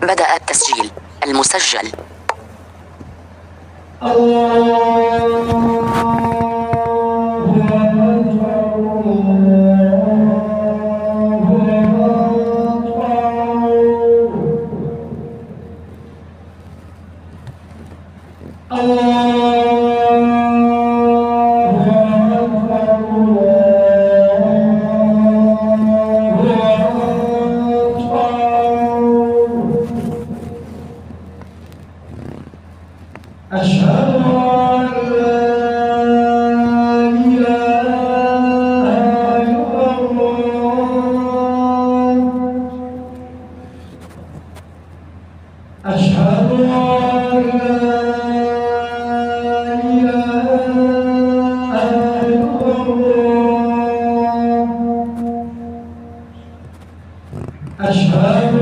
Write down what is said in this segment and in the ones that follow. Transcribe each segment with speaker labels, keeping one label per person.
Speaker 1: بدأ التسجيل المسجل.
Speaker 2: أشهد أن لا إله إلا الله. أشهد أن لا إله إلا الله. أشهد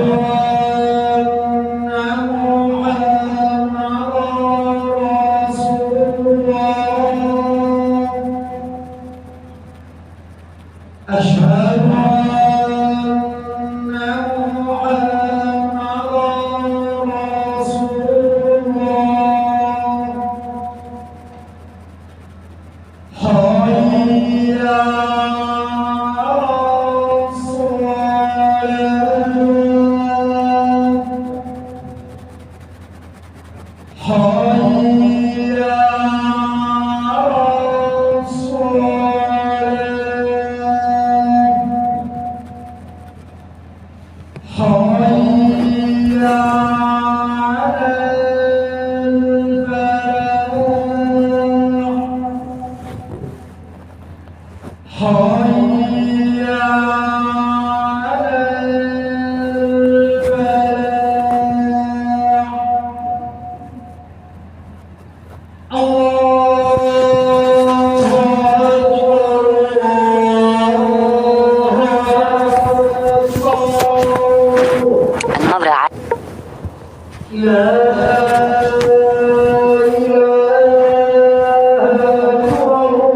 Speaker 2: أشهد أن محمدًا رسول الله. حي على الصلاة. حي على الصلاة. حي على الفلاح. حي على الفلاح. الله أكبر.
Speaker 1: النظر على
Speaker 2: لا إله إلا الله.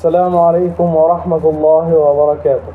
Speaker 3: السلام عليكم ورحمة الله وبركاته.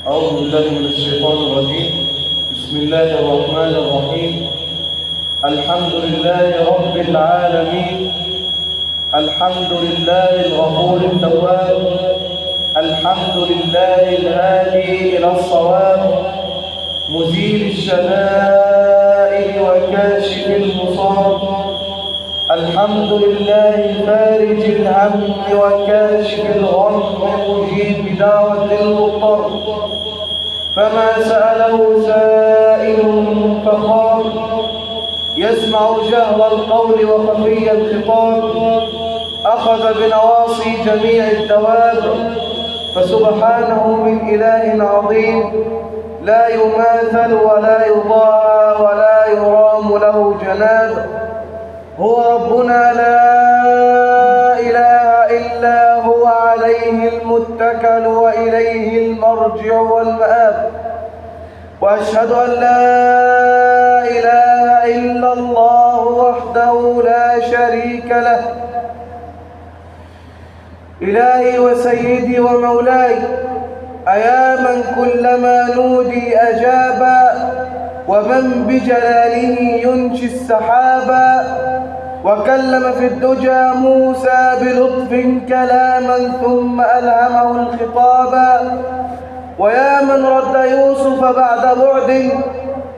Speaker 4: أعوذ بالله من الشيطان الرجيم. بسم الله الرحمن الرحيم. الحمد لله رب العالمين. الحمد لله الغفور التواب. الحمد لله الهادي إلى الصواب، مزيل الشدائد وكاشف المصاب. الحمد لله فارج الهم وكاشف الغم، مجيب دعوة المضطر. فما سأله سائل فخار، يسمع جهر القول وخفي الخطاب. أخذ بنواصي جميع الدواب، فسبحانه من إله عظيم، لا يماثل ولا يضاهى ولا يرام له جناب. هو ربنا لا إله إلا هو، عليه المتكل وإليه المرجع والمآب. وأشهد أن لا إله إلا الله وحده لا شريك له، إلهي وسيدي ومولاي. أيا من كلما نودي أجابا، ومن بجلاله ينشي السحابا. وكلم في الدجى موسى بلطف كلاما، ثم ألهمه الخطابا. ويا من رد يوسف بعد بعد،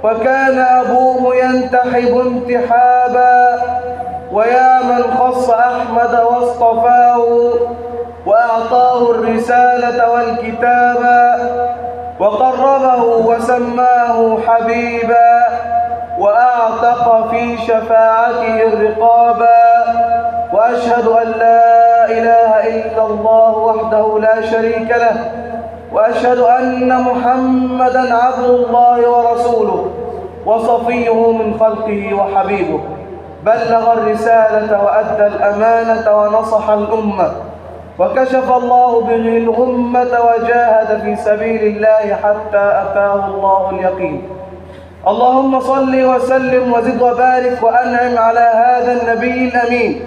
Speaker 4: وكان أبوه ينتحب انتحابا. ويا من خص أحمد واصطفاه وأعطاه الرسالة والكتابا وقربه وسماه حبيبا وأعتق في شفاعته الرقابا. وأشهد أن لا إله إلا الله وحده لا شريك له، وأشهد أن محمدًا عبد الله ورسوله وصفيه من خلقه وحبيبه، بلغ الرسالة وأدى الأمانة ونصح الأمة، وكشف الله به الغمة وجاهد في سبيل الله حتى أتاه الله اليقين. اللهم صل وسلم وزد وبارك وأنعم على هذا النبي الأمين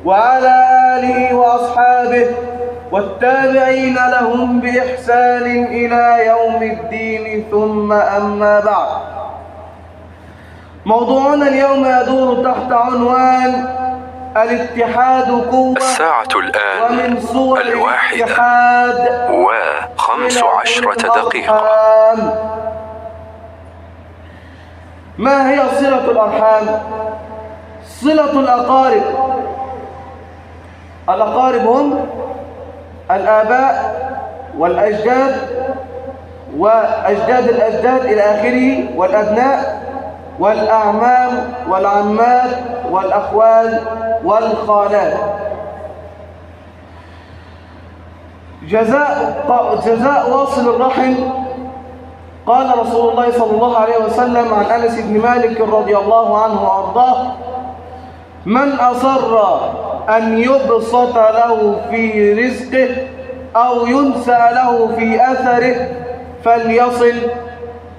Speaker 4: وعلى آله وأصحابه والتابعين لهم بإحسان إلى يوم الدين، ثم أما بعد. موضوعنا اليوم يدور تحت عنوان الاتحاد قوة.
Speaker 5: الساعة الآن
Speaker 4: ومن صور
Speaker 5: 1:15 دقيقة.
Speaker 4: ما هي صلة الأرحام؟ صلة الأقارب. الأقارب هم الآباء والأجداد وأجداد الأجداد إلى آخره، والأبناء والأعمام والعمات والأخوال والخالات. جزاء واصل الرحم. قال رسول الله صلى الله عليه وسلم عن أنس بن مالك رضي الله عنه وأرضاه: من أصر أن يبسط له في رزقه أو ينسى له في أثره فليصل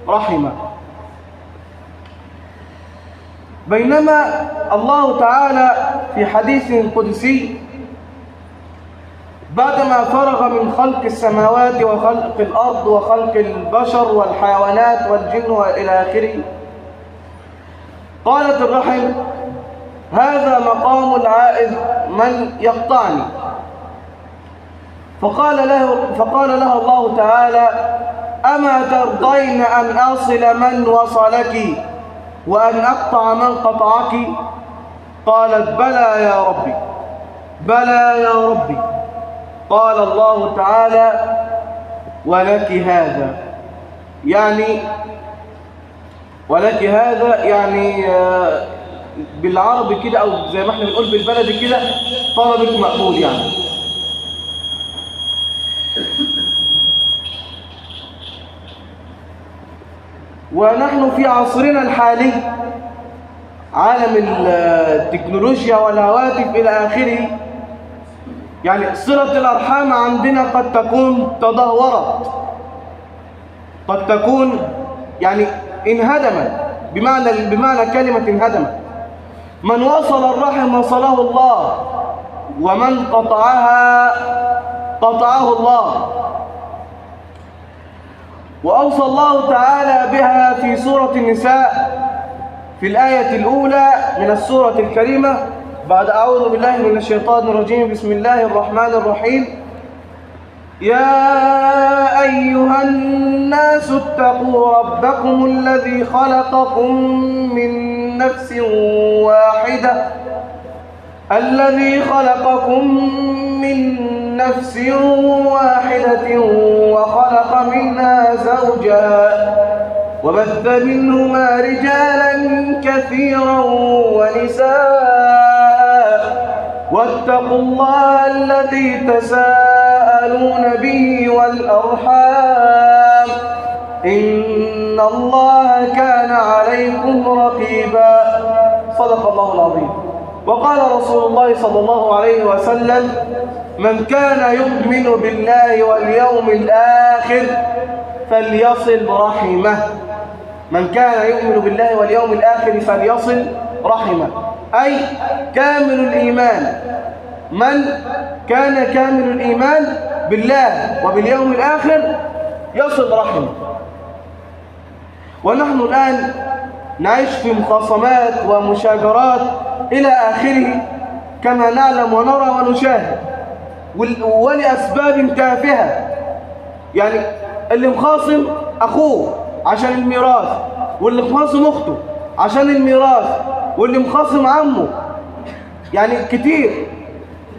Speaker 4: رحمه. بينما الله تعالى في حديث قدسي بعدما فرغ من خلق السماوات وخلق الأرض وخلق البشر والحيوانات والجن وإلى آخره، قالت الرحم: هذا مقام العائذ من يقطعني. فقال لها الله تعالى: أما ترضين أن أصل من وصلك وأن أقطع من قطعك؟ قالت: بلى يا ربي، بلى يا ربي. قال الله تعالى: ولك هذا، يعني ولك هذا يعني بالعربي كده، أو زي ما احنا بنقول بالبلدي كده، طلبك مقبول يعني. ونحن في عصرنا الحالي، عالم التكنولوجيا والهواتف إلى آخره، يعني صلة الأرحام عندنا قد تكون تدهورت، قد تكون يعني انهدمت، بمعنى كلمة انهدمت. من وصل الرحم وصله الله، ومن قطعها قطعه الله. وأوصى الله تعالى بها في سورة النساء في الآية الأولى من السورة الكريمة بعد أعوذ بالله من الشيطان الرجيم. بسم الله الرحمن الرحيم. يا أيها الناس اتقوا ربكم الذي خلقكم من نفس واحدة، وخلق منها زوجها وبث منهما رجالا كثيرا ونساء، واتقوا الله الذي تساءلون به والأرحام، إن الله كان عليكم رقيبا. صدق الله العظيم. وقال رسول الله صلى الله عليه وسلم: من كان يؤمن بالله واليوم الآخر فليصل رحمه. من كان يؤمن بالله واليوم الآخر فليصل رحمه، أي كامل الإيمان. من كان كامل الإيمان بالله وباليوم الآخر يصل رحمه. ونحن الآن نعيش في مخاصمات ومشاجرات إلى آخره كما نعلم ونرى ونشاهد، ولأسباب تافهة. يعني اللي مخاصم أخوه عشان الميراث، واللي مخاصم أخته عشان الميراث، واللي مخاصم عمه يعني كتير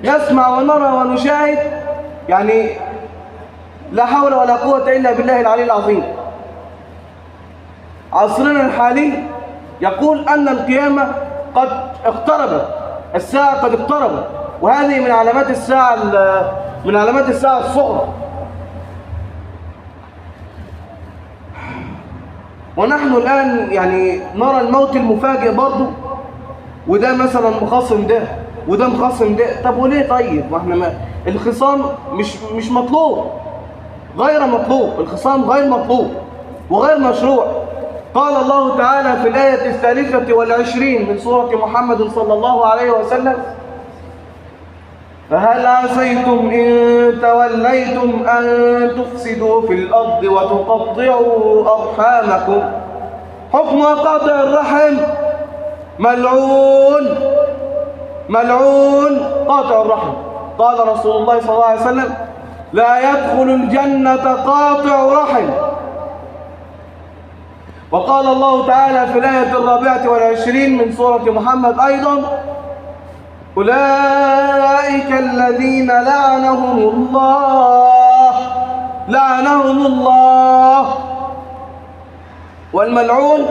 Speaker 4: نسمع ونرى ونشاهد، يعني لا حول ولا قوة إلا بالله العلي العظيم. عصرنا الحالي يقول أن القيامة قد اقتربت، الساعة قد اقتربت، وهذه من علامات الساعة الصغرى. ونحن الآن يعني نرى الموت المفاجئ برضه، وده مثلا مخاصم ده وده مخاصم ده. طب وليه؟ طيب ما احنا الخصام مش مطلوب، غير مطلوب، الخصام غير مطلوب وغير مشروع. قال الله تعالى في الآية 23 من سورة محمد صلى الله عليه وسلم: فهل عسيتم إن توليتم أن تفسدوا في الأرض وتقطعوا أرحامكم. حكم قطع الرحم ملعون قاطع الرحم. قال رسول الله صلى الله عليه وسلم: لا يدخل الجنة قاطع رحم. وقال الله تعالى في الآية 24 من سورة محمد أيضا: أولئك الذين لعنهم الله. والملعون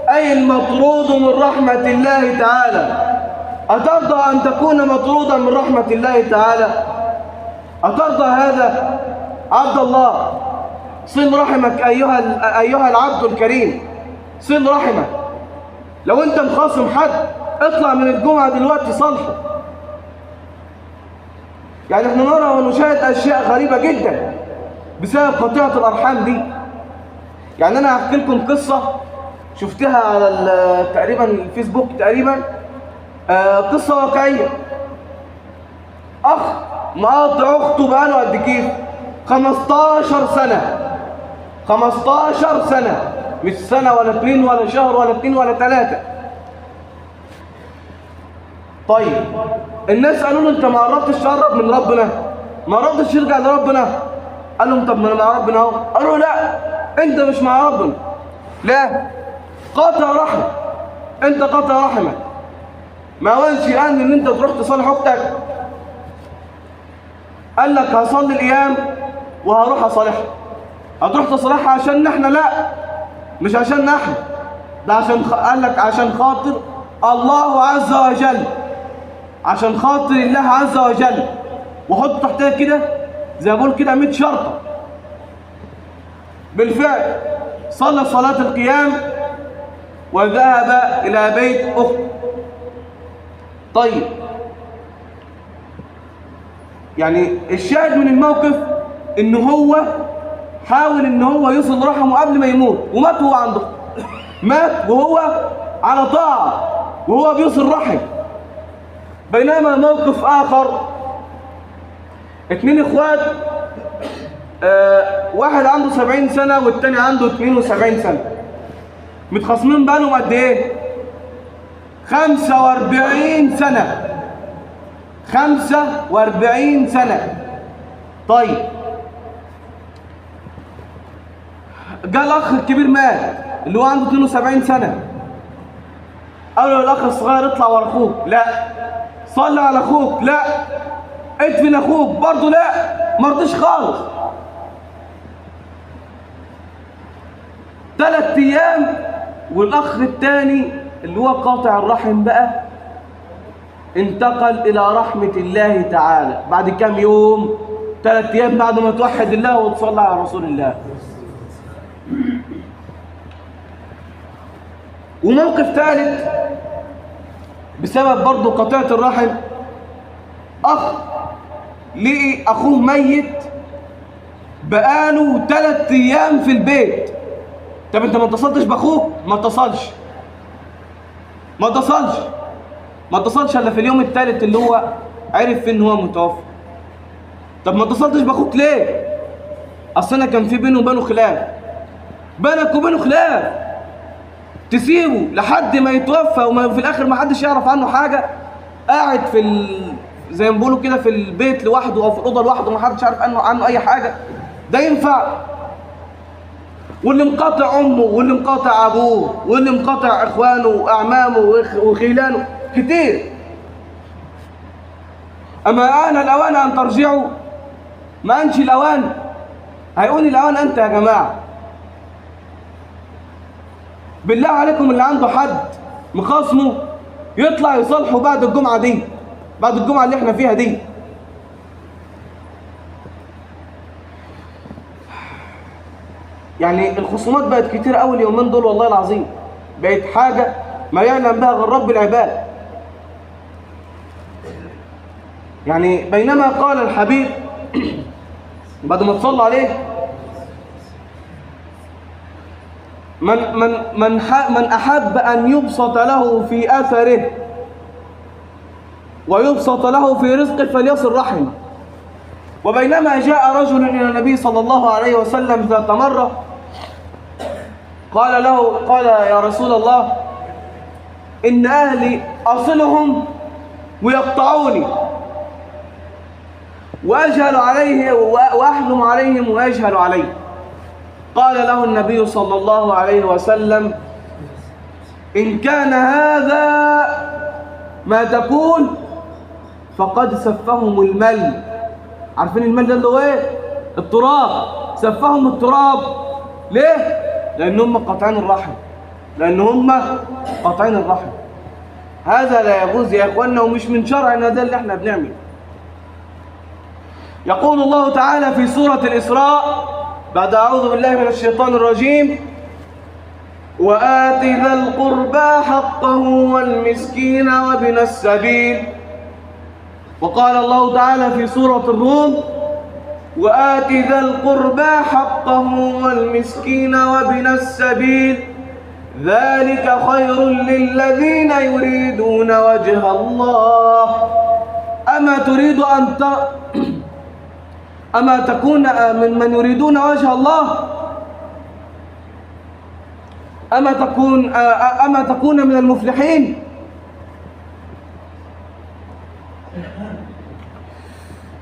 Speaker 4: أي المطرود من رحمة الله تعالى. أترضى أن تكون مطرودا من رحمة الله تعالى؟ أترضى هذا؟ عبد الله، صل رحمك أيها العبد الكريم، صل رحمك. لو أنت مخاصم حد اطلع من الجمعة دلوقتي صالحه. يعني احنا نرى ونشاهد أشياء غريبة جدا بسبب قطيعة الأرحام دي. يعني أنا هحكي لكم قصة شفتها على تقريبا الفيسبوك تقريبا، قصة واقعية. أخ مقاطع أخته بقاله قد كيف؟ 15 سنة، مش سنة ولا 2 ولا شهر ولا 2 ولا 3. طيب الناس قالوا له: أنت ما قربتش تقرب من ربنا، ما قربتش ترجع لربنا. قال لهم: طب ما أنا مع ربنا أهو. قالوا: لا، أنت مش مع ربنا، لا، قاطع رحم، أنت قاطع رحمك. ما وانش الآن إن أنت تروح تصالح أختك. قال لك: هصلي الأيام وهروح أصالحها. هتروح تصالحها عشان احنا؟ لا، مش عشان احنا، ده عشان قال لك عشان خاطر الله عز وجل، عشان خاطر الله عز وجل. وحط تحتها كده زي ما بقول كده 100 شرطة. بالفعل صلى صلاة القيام وذهب إلى بيت أخته. طيب يعني الشاهد من الموقف إن هو حاول إن هو يصل رحمه قبل ما يموت، ومات وهو عنده، مات وهو على طاعة وهو بيصل رحم. بينما موقف آخر، 2 إخوات، واحد عنده 70 سنة والتاني عنده 72 سنة، متخاصمين بقالهم قد إيه؟ 45 سنة. 45 سنة. طيب جاء الأخ الكبير مات اللي هو عنده 72 سنة. قالوا للأخ الصغير: اطلع ورا أخوك. لا. صلي على أخوك. لا. ادفن أخوك. برضه لا، مرضيش خالص. 3 أيام والأخ الثاني اللي هو قاطع الرحم بقى انتقل إلى رحمة الله تعالى بعد كام يوم؟ 3 أيام بعد ما توحد الله وتصلى على رسول الله. وموقف ثالث بسبب برضه قطيعة الرحم، أخ لقي أخوه ميت بقاله 3 أيام في البيت. طب أنت ما اتصلتش بأخوك؟ ما اتصلش إلا في اليوم الثالث اللي هو عرف فيه إن هو متوفى. طب ما اتصلتش بأخوك ليه؟ أصل أنا كان في بينه وبينه خلاف. بينك وبينه خلاف تسيبه لحد ما يتوفى وفي الآخر ما حدش يعرف عنه حاجة، قاعد زي ما بيقولوا كده في البيت لوحده أو في الأوضة لوحده وما حدش يعرف عنه أي حاجة؟ ده ينفع؟ واللي مقاطع أمه واللي مقاطع أبوه واللي مقاطع إخوانه وأعمامه وخيلانه كتير. أما آن الأوان أن ترجعوا؟ ما أنش الأوان؟ هيقول الأوان أنت يا جماعة. بالله عليكم اللي عنده حد مخاصمه يطلع يصالحه بعد الجمعة دي، بعد الجمعة اللي احنا فيها دي. يعني الخصومات بقت كتير قوي اليومين دول والله العظيم، بقت حاجة ما يعلم بها غير رب العباد. يعني بينما قال الحبيب بعد ما تصلى عليه من أحب أن يبسط له في أثره ويبسط له في رزقه فليصل رحمه. وبينما جاء رجل إلى النبي صلى الله عليه وسلم ذات مرة قال يا رسول الله إن أهلي أصلهم ويقطعوني وأجهل عليه وأحلم عليهم وأجهل عليه. قال له النبي صلى الله عليه وسلم إن كان هذا ما تقول فقد سفهم المل. عارفين المل ده اللي هو ايه؟ التراب. سفهم التراب. ليه؟ لأن هم قاطعين الرحم. هذا لا يجوز يا إخواننا، ومش من شرعنا ده اللي احنا بنعمل. يقول الله تعالى في سورة الإسراء بعد أعوذ بالله من الشيطان الرجيم وآت ذا القربى حقه والمسكين وابن السبيل. وقال الله تعالى في سورة الروم وآت ذا القربى حقه والمسكين وابن السبيل ذلك خير للذين يريدون وجه الله. أما تكون من يريدون وجه الله؟ أما تكون من المفلحين؟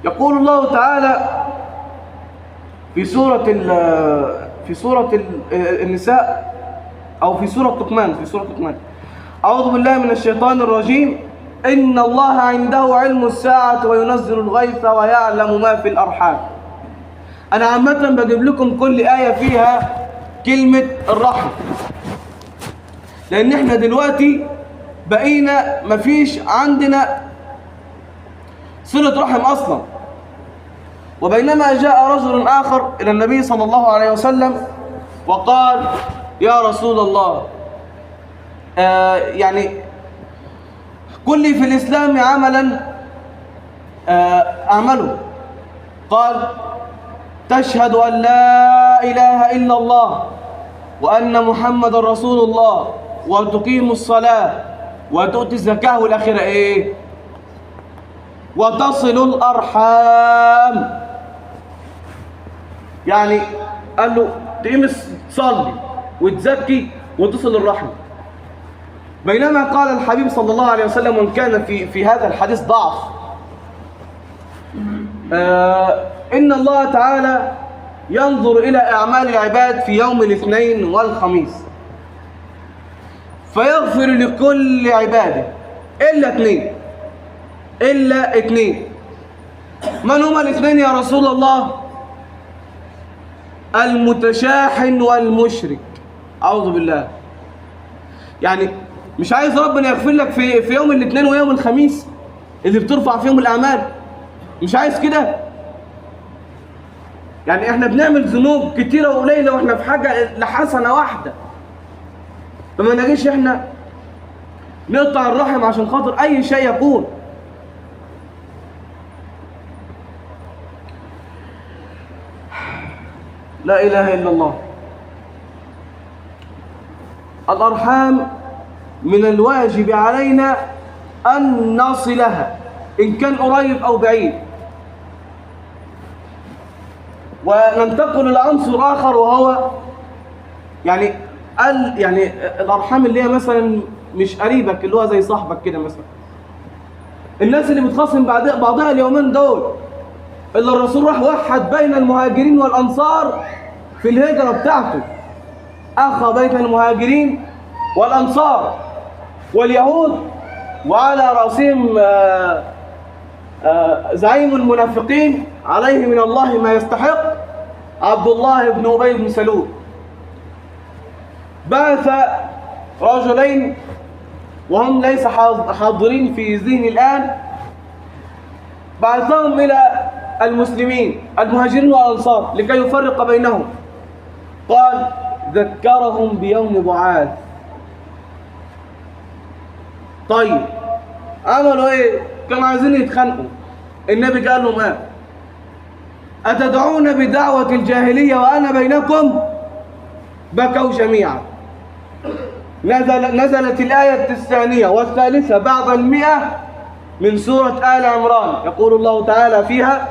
Speaker 4: يقول الله تعالى في سورة النساء أو في سورة لقمان أعوذ بالله من الشيطان الرجيم إن الله عنده علم الساعة وينزل الغيث ويعلم ما في الأرحام. أنا عامة بجيب لكم كل آية فيها كلمة الرحم، لأن إحنا دلوقتي بقينا مفيش عندنا صلة رحم أصلا. وبينما جاء رجل آخر إلى النبي صلى الله عليه وسلم وقال يا رسول الله يعني قل لي في الإسلام عملا أعمله. قال تشهد أن لا إله إلا الله وأن محمد رسول الله وتقيم الصلاة وتؤتي الزكاة والآخرة إيه؟ وتصل الأرحام. يعني قال له تقيم تصلي وتزكي وتصل الرحم. بينما قال الحبيب صلى الله عليه وسلم وإن كان في هذا الحديث ضعف إن الله تعالى ينظر إلى أعمال العباد في يوم الاثنين والخميس فيغفر لكل عباده إلا اثنين. من هما الاثنين يا رسول الله؟ المتشاحن والمشرك. أعوذ بالله. يعني مش عايز ربنا يغفر لك في يوم الاثنين ويوم الخميس اللي بترفع فيهم الأعمال؟ مش عايز كده؟ يعني احنا بنعمل ذنوب كتيرة وقليلة واحنا في حاجة لحسنة واحدة، فما نجيش احنا نقطع الرحم عشان خاطر أي شيء يكون. لا إله إلا الله. الأرحام من الواجب علينا أن نصلها إن كان قريب أو بعيد. وننتقل لعنصر آخر وهو يعني الأرحام اللي هي مثلا مش قريبك، اللي هو زي صاحبك كده مثلا. الناس اللي بتخاصم بعضها اليومين دول اللي الرسول راح وحد بين المهاجرين والأنصار في الهجرة بتاعته، أخى بين المهاجرين والأنصار واليهود، وعلى رأسهم زعيم المنافقين عليه من الله ما يستحق، عبد الله بن أبي بن سلول، بعث رجلين وهم ليس حاضرين في ذهني الآن، بعثهم إلى المسلمين المهاجرين والأنصار لكي يفرق بينهم. قال: ذكرهم بيوم بعاث. طيب عملوا ايه؟ كانوا عايزين يتخانقوا. النبي قال لهم ايه؟ أتدعون بدعوة الجاهلية وأنا بينكم؟ بكوا جميعا. نزلت الآية الثانية والثالثة بعد 100 من سورة آل عمران، يقول الله تعالى فيها: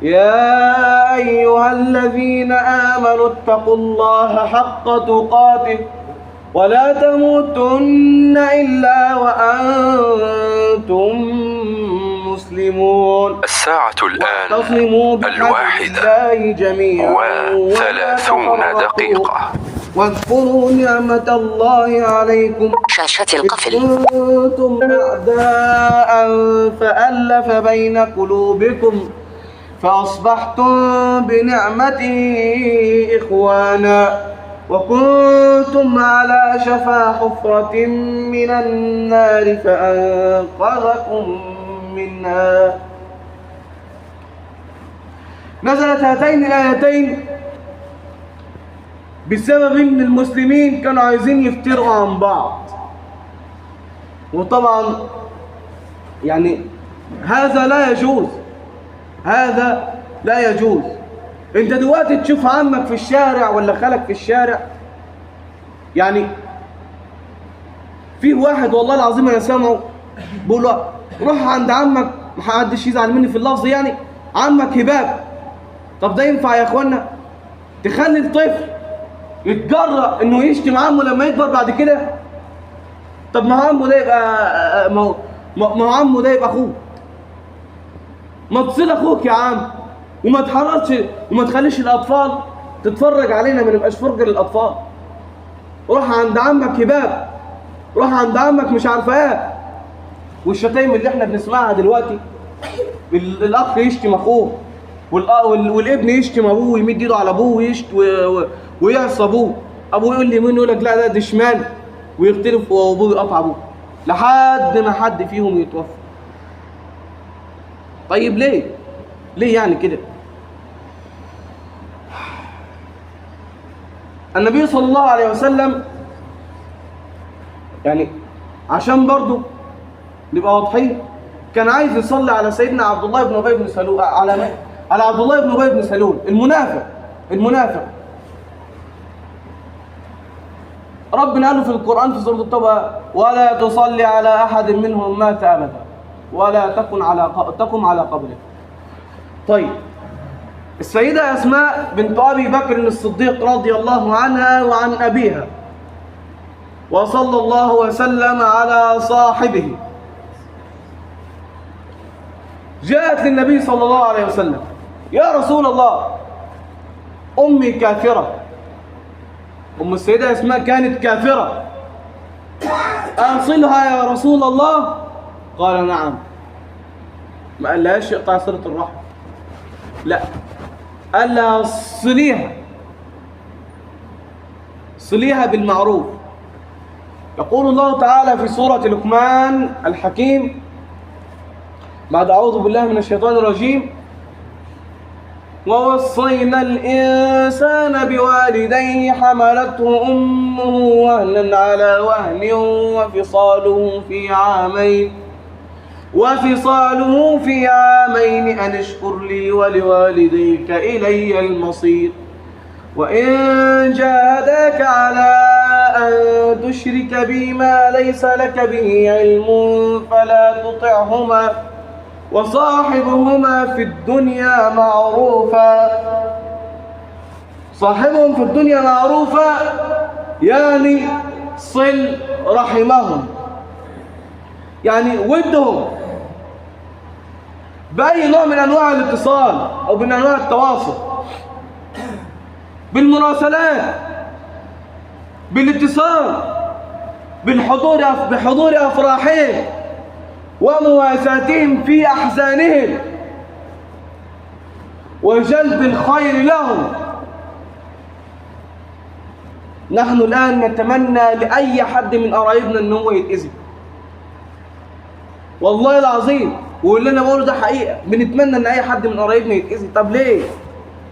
Speaker 4: يا أيها الذين آمنوا اتقوا الله حق تقاته ولا تموتن إلا وأنتم مسلمون.
Speaker 5: الساعة الآن
Speaker 4: واعتصموا بحبل
Speaker 5: 1:30
Speaker 4: جميعا ولا
Speaker 5: دقيقة.
Speaker 4: واذكروا نعمة الله عليكم
Speaker 1: شاشة القفل.
Speaker 4: كنتم أعداء فألف بين قلوبكم فأصبحتم بنعمته إخوانا وكنتم على شفا حفرة من النار فأنقذكم منها. نزلت هاتين الآيتين بسبب ان المسلمين كانوا عايزين يفترقوا عن بعض، وطبعا يعني هذا لا يجوز، هذا لا يجوز. انت دلوقتي تشوف عمك في الشارع ولا خالك في الشارع، يعني في واحد والله العظيم انا سامعه بيقول له روح عند عمك، محدش يزعل مني في اللفظ، يعني عمك هباب. طب ده ينفع يا اخوانا؟ تخلي الطفل يتجرأ انه يشتم عمه لما يكبر بعد كده؟ طب ما عمه ده يبقى ما عمه ده يبقى اخوه. ما تصل اخوك يا عم، وما تحرصش وما تخليش الاطفال تتفرج علينا، ما نبقاش فرجه للاطفال. روح عند عمك هباب، روح عند عمك مش عارفه ايه. والشتايم اللي احنا بنسمعها دلوقتي، الاخ يشتم اخوه والابن يشتم ابوه ويمد ايده على ابوه ويعصى ابوه، ابوه يقول لي يمين يقول لك لا ده شمال، ويختلف وابوه يقطع ابوه لحد ما حد فيهم يتوفى. طيب ليه يعني كده؟ النبي صلى الله عليه وسلم يعني عشان برضو نبقى واضحين كان عايز يصلي على سيدنا عبد الله بن ابي بن سلول، على عبد الله بن ابي بن سلول المنافق. ربنا قال في القرآن في سورة التوبة: ولا تصلي على أحد منهم مات أبدا ولا تقم على قبره. طيب السيدة أسماء بنت أبي بكر الصديق رضي الله عنها وعن أبيها وصلى الله وسلم على صاحبه جاءت للنبي صلى الله عليه وسلم: يا رسول الله أمي كافرة. أم السيدة أسماء كانت كافرة، أنصلها يا رسول الله؟ قال: نعم. ما قالهاش اقطع صلة الرحم، لا، قال لها صليها بالمعروف. يقول الله تعالى في سورة لقمان الحكيم بعد أعوذ بالله من الشيطان الرجيم: ووصينا الإنسان بوالديه حملته أمه وهنا على وهن وفصاله في عامين أن اشكر لي ولوالديك إلي المصير وإن جاهداك على أن تشرك بي ما ليس لك به علم فلا تطعهما وصاحبهما في الدنيا معروفا. صاحبهم في الدنيا معروفا يعني صل رحمهم، يعني ودهم بأي نوع من أنواع الاتصال أو من أنواع التواصل، بالمراسلات، بالاتصال، بحضور أفراحهم، ومواساتهم في أحزانهم وجلب الخير لهم. نحن الآن نتمنى لأي حد من قرايبنا إن هو يتأذي، والله العظيم، واللي أنا بقوله ده حقيقة، بنتمنى إن أي حد من قرايبنا يتأذي. طب ليه؟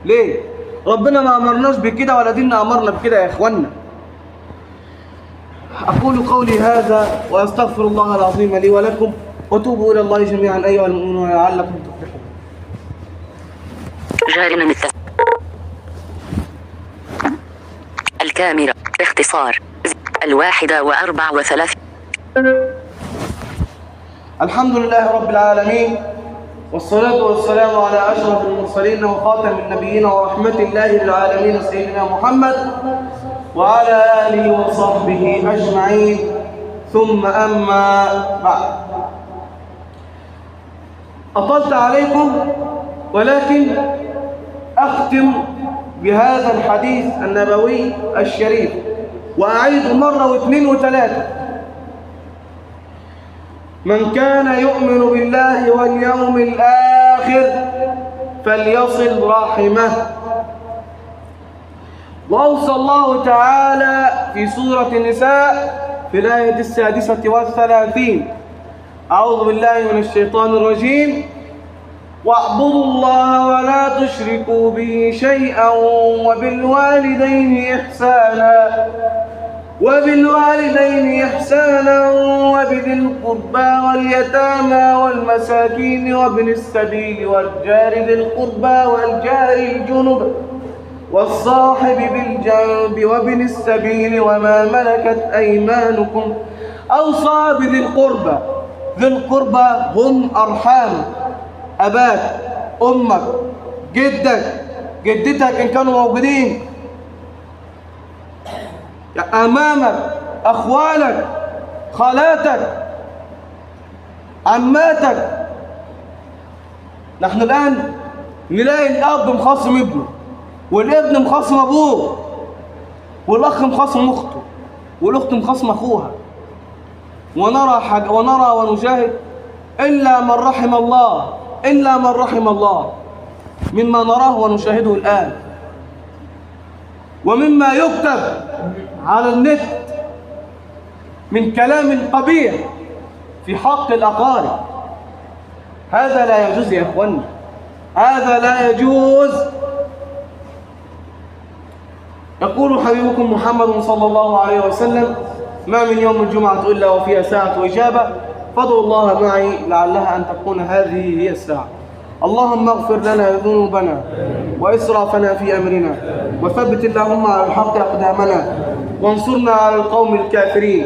Speaker 4: ليه؟ ربنا ما أمرناش بكده ولا ديننا أمرنا بكده يا إخوانا. أقول قولي هذا وأستغفر الله العظيم لي ولكم، وتوبوا إلى الله جميعا أيها المؤمنون لعلكم تفلحون.
Speaker 1: جارنا مثل الكاميرا باختصار 1:34.
Speaker 4: الحمد لله رب العالمين، والصلاة والسلام على أشرف المرسلين وخاتم النبيين ورحمة الله للعالمين سيدنا محمد وعلى آله وصحبه أجمعين، ثم أما بعد. أطلت عليكم، ولكن أختم بهذا الحديث النبوي الشريف وأعيد مرة واثنين وثلاثة: من كان يؤمن بالله واليوم الآخر فليصل رحمه. وأوصى الله تعالى في سورة النساء في الآية 36: أعوذ بالله من الشيطان الرجيم: واعبدوا الله ولا تشركوا به شيئا وبالوالدين إحسانا وبذي القربى واليتامى والمساكين وابن السبيل والجار ذي القربى والجار الجنب والصاحب بالجنب وابن السبيل وما ملكت أيمانكم. أوصى بذي القربى. ذي القربى هم أرحامك، أباك، أمك، جدك، جدتك إن كانوا موجودين، أمامك، أخوالك، خالاتك، عماتك. نحن الآن نلاقي الأب مخاصم ابنه، والابن مخاصم أبوه، والأخ مخاصم أخته، والأخت مخاصم أخوها، ونرى ونشاهد إلا من رحم الله، إلا من رحم الله، مما نراه ونشاهده الآن، ومما يكتب على النت من كلام قبيح في حق الأقارب. هذا لا يجوز يا إخواني، هذا لا يجوز. يقول حبيبكم محمد صلى الله عليه وسلم: ما من يوم الجمعة إلا وفيها ساعة إجابة، فادعوا الله معي لعلها أن تكون هذه هي الساعة. اللهم اغفر لنا ذنوبنا وإسرافنا في أمرنا، وثبت اللهم على الحق أقدامنا، وانصرنا على القوم الكافرين.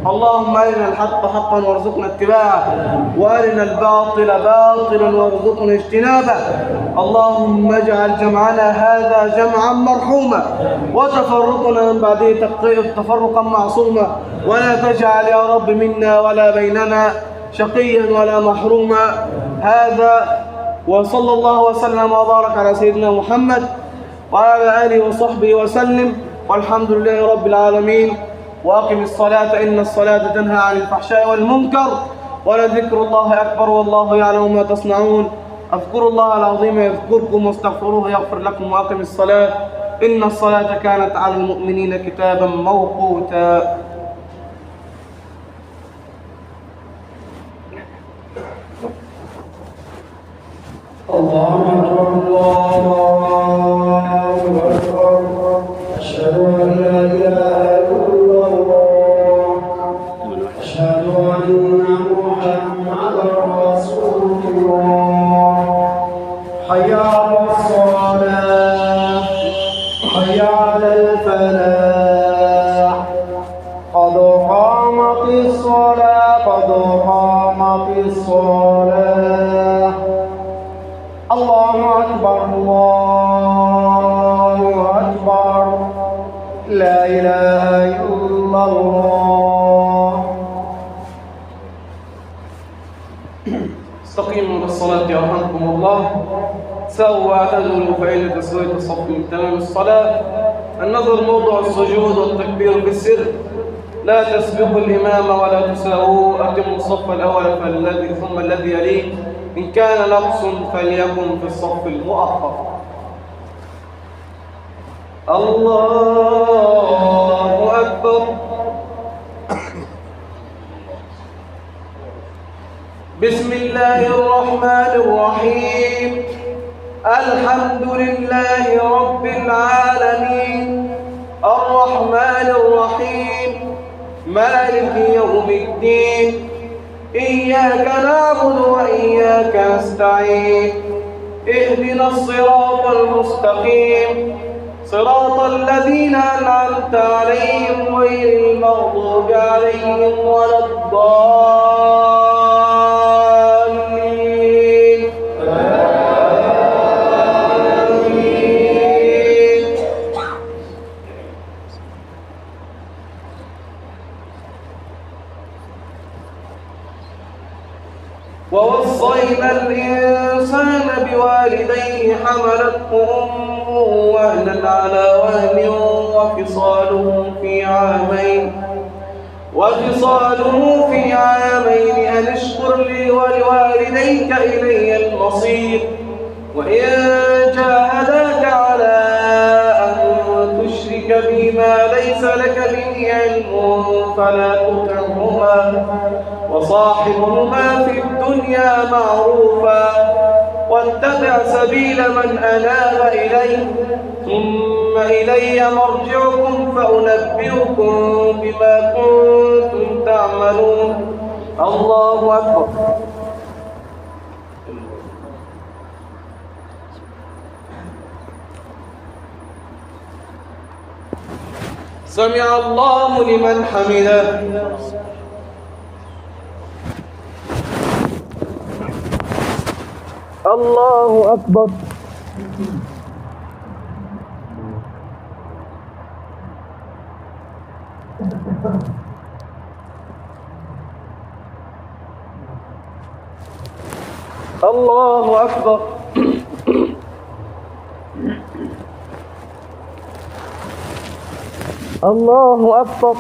Speaker 4: اللهم أرنا الحق حقا وارزقنا اتباعه، وأرنا الباطل باطلا وارزقنا اجتنابه. اللهم اجعل جمعنا هذا جمعا مرحوما، وتفرقنا من بعده تفرقا معصوما، ولا تجعل يا رب منا ولا بيننا شقيا ولا محروما. هذا وصلى الله وسلم وبارك على سيدنا محمد وعلى آله وصحبه وسلم، والحمد لله رب العالمين. وأقم الصلاة إن الصلاة تنهى عن الفحشاء والمنكر، ولذكر الله أكبر والله يعلم ما تصنعون. اذكروا الله العظيم يذكركم، واستغفروه يغفر لكم، وأقم الصلاة إن الصلاة كانت على المؤمنين كتابا موقوتا.
Speaker 2: الله أكبر الله أكبر، أشهد أن لا إله إلا الله، أشهد أن محمدا رسول الله. حي على الصلاة، حي على الفلاح، قد قامت الصلاة، قد قامت الصلاة. الله أكبر الله أكبر، لا إله إلا الله.
Speaker 4: استقيموا بالصلاة يرحمكم الله. سووا واعتدلوا فإن تسوية الصف من تمام الصلاة. النظر موضع السجود والتكبير بالسر، لا تسبقوا الإمام ولا تساووه، أتموا الصف الأول ثم الذي يليه، إن كان نقص فليكن في الصف المؤخر. الله أكبر. بسم الله الرحمن الرحيم. الحمد لله رب العالمين، الرحمن الرحيم، مالك يوم الدين، إياك نعبد وإياك نستعين، اهدنا الصراط المستقيم، صراط الذين أنعمت عليهم غير المغضوب عليهم ولا الضالين. آمين. ووصينا الإنسان بوالديه حملته أمه وهنا على وهن وفصاله في عامين أن اشكر لي ولوالديك إلي المصير، وإن جاهداك على أن تشرك بي ما ليس لك به علم فلا تطعهما، وصاحبهما في الدنيا معروفا، واتبع سبيل من أناب إلي، ثم إلي مرجعكم فأنبئكم بما كنتم تعملون. الله أكبر. سمع الله لمن حمده.
Speaker 3: الله أكبر.
Speaker 4: الله أكبر.
Speaker 3: الله أكبر.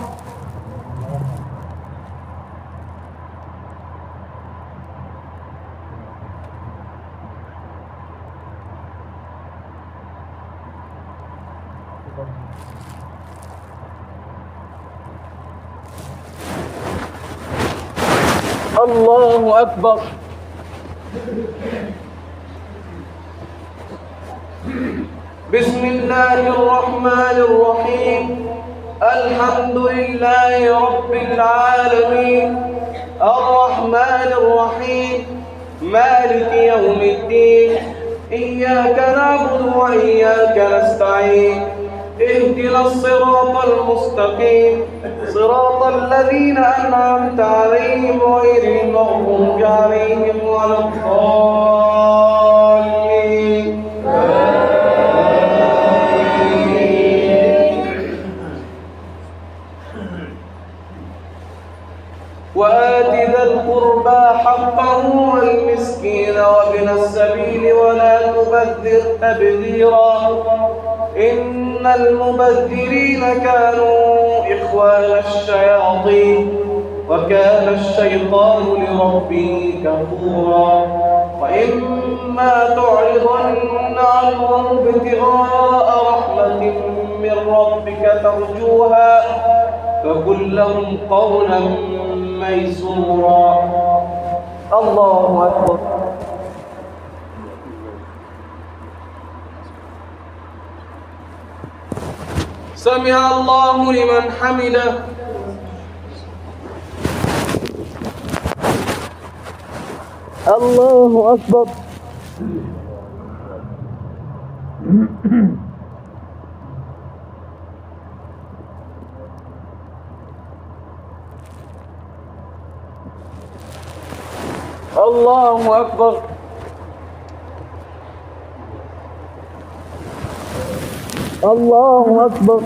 Speaker 3: الله أكبر.
Speaker 4: بسم الله الرحمن الرحيم. الحمد لله رب العالمين، الرحمن الرحيم، مالك يوم الدين، إياك نعبد وإياك نستعين، اهدنا الصراط المستقيم، صراط الذين أنعمت عليهم غير المغضوب عليهم ولا الضالين. وآت ذا القربى حقه والمسكين وابن السبيل ولا تبذر تبذيرا، إن المبذرين كانوا إخوان الشياطين وكان الشيطان لربه كفورا. وإما تعرضن عنهم ابتغاء رحمة من ربك ترجوها فقل لهم قولا ميسورا.
Speaker 3: الله أكبر.
Speaker 4: سمع الله لمن حمده.
Speaker 3: الله أكبر.
Speaker 4: الله أكبر.
Speaker 3: الله أكبر.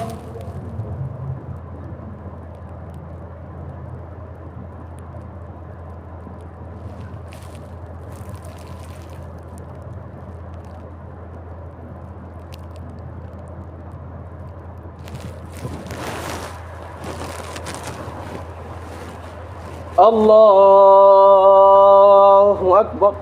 Speaker 3: الله أكبر.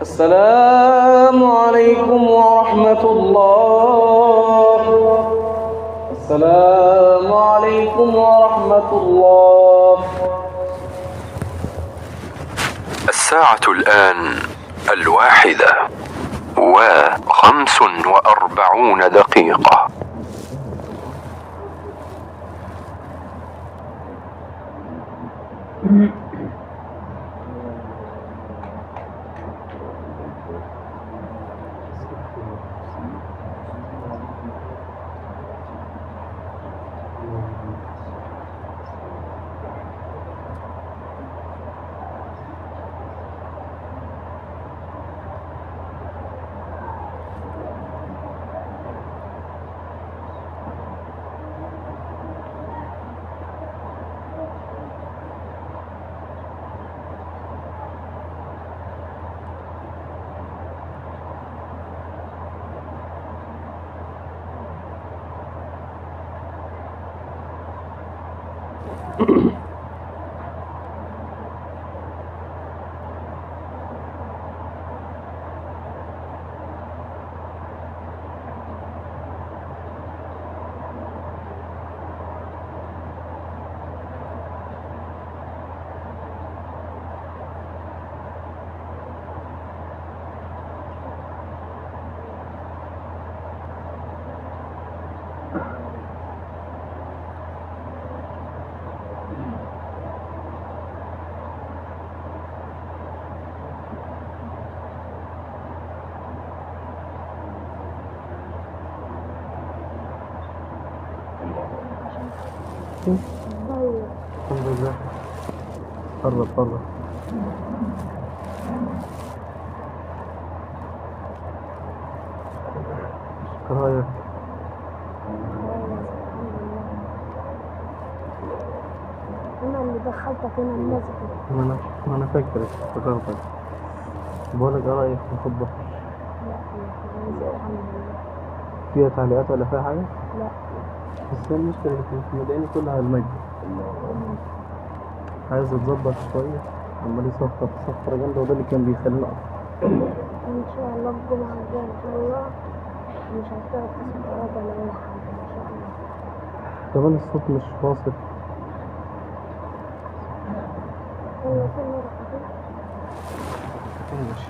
Speaker 3: السلام عليكم ورحمة الله. السلام عليكم ورحمة الله.
Speaker 5: الساعة الآن 1:45.
Speaker 3: الحمد لله. قرب. رايك
Speaker 6: أنا اللي دخلتك هنا المسجد.
Speaker 3: ما أنا فاكر افتكرتك. بقولك إيه رأيك في الخطبة؟
Speaker 6: لا الحمد لله.
Speaker 3: فيها تعليقات ولا فيها حاجة؟
Speaker 6: لا.
Speaker 3: بس هي المشكلة في المدينة كلها المجد. عايز تظبط شوية. عمال يصفر جامدة وده اللي كان بيخلينا أصلا.
Speaker 6: إن شاء الله الجمعة الجاية إن شاء الله مش هشتغل في السفارات ولا أي حاجة إن شاء الله.
Speaker 3: كمان الصوت مش واصل.
Speaker 6: أيوة كل مرة كده.
Speaker 3: ماشي.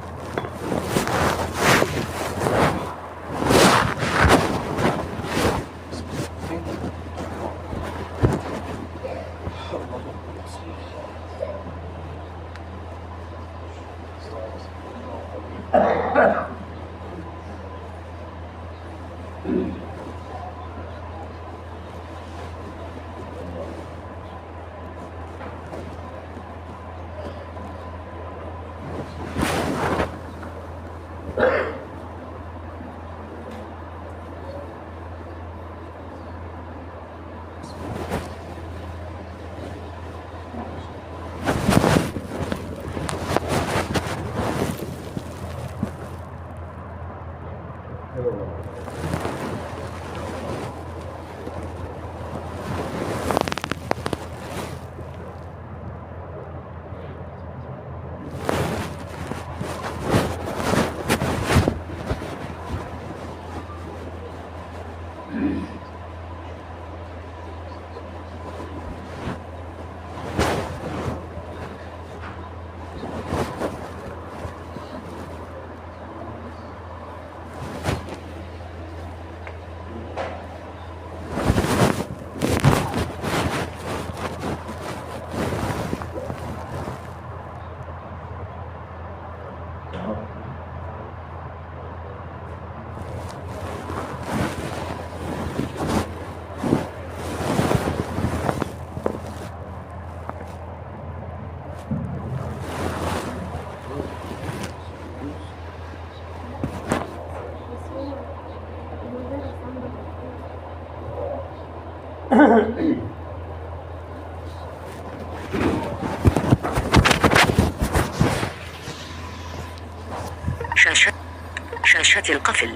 Speaker 1: شاشة القفل.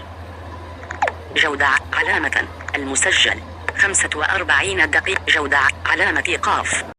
Speaker 1: جودة علامة المسجل 45 دقيقة. جودة علامة إيقاف